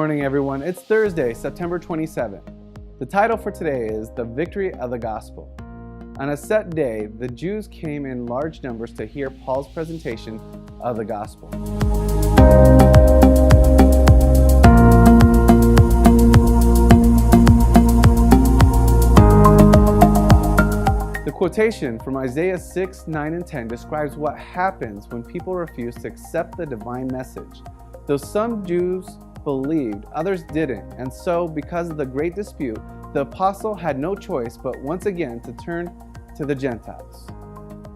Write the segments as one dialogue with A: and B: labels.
A: morning, everyone. It's Thursday, September 27th. The title for today is The Victory of the Gospel. On a set day, the Jews came in large numbers to hear Paul's presentation of the gospel. The quotation from Isaiah 6, 9, and 10 describes what happens when people refuse to accept the divine message. Though some Jews believed, others didn't, and so, because of the great dispute, the apostle had no choice but once again to turn to the Gentiles.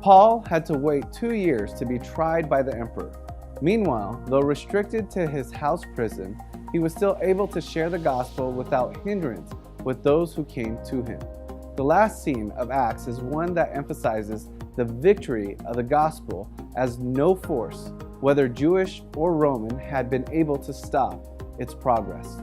A: Paul had to wait 2 years to be tried by the emperor. Meanwhile, though restricted to his house prison, he was still able to share the gospel without hindrance with those who came to him. The last scene of Acts is one that emphasizes the victory of the gospel, as no force, whether Jewish or Roman, had been able to stop its progress.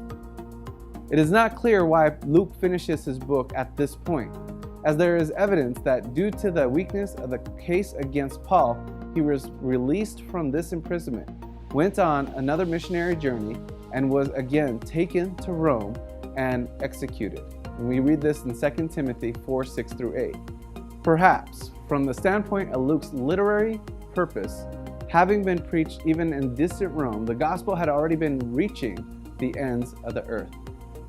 A: It is not clear why Luke finishes his book at this point, as there is evidence that due to the weakness of the case against Paul, he was released from this imprisonment, went on another missionary journey, and was again taken to Rome and executed. And we read this in 2 Timothy 4, 6 through 8. Perhaps, from the standpoint of Luke's literary purpose, having been preached even in distant Rome, the gospel had already been reaching the ends of the earth.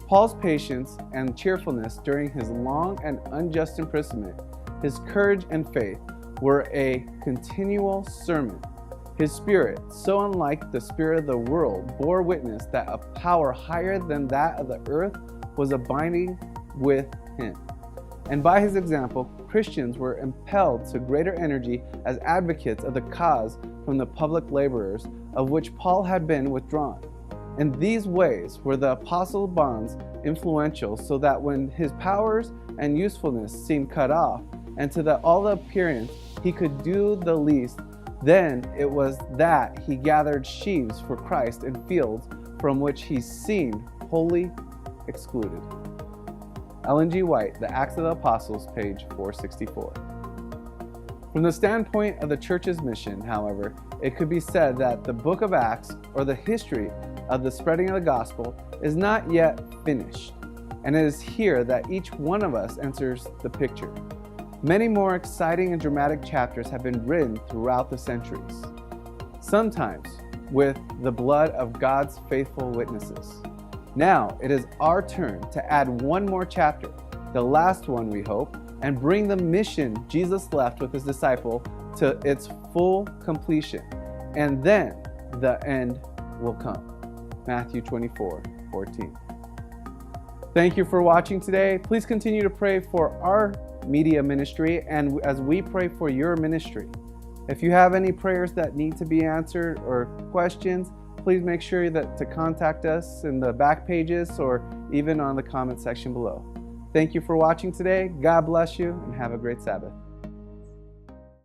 A: Paul's patience and cheerfulness during his long and unjust imprisonment, his courage and faith, were a continual sermon. His spirit, so unlike the spirit of the world, bore witness that a power higher than that of the earth was abiding with him. And by his example, Christians were impelled to greater energy as advocates of the cause from the public laborers, of which Paul had been withdrawn. In these ways were the apostle bonds influential, so that when his powers and usefulness seemed cut off, and to all appearance he could do the least, then it was that he gathered sheaves for Christ in fields from which he seemed wholly excluded. Ellen G. White, The Acts of the Apostles, page 464. From the standpoint of the church's mission, however, it could be said that the book of Acts, or the history of the spreading of the gospel, is not yet finished, and it is here that each one of us enters the picture. Many more exciting and dramatic chapters have been written throughout the centuries, sometimes with the blood of God's faithful witnesses. Now it is our turn to add one more chapter, the last one we hope, and bring the mission Jesus left with his disciple to its full completion, and then the end will come. Matthew 24:14. Thank you for watching today. Please continue to pray for our media ministry and as we pray for your ministry. If you have any prayers that need to be answered or questions, please make sure to contact us in the back pages or even on the comment section below. Thank you for watching today. God bless you and have a great Sabbath.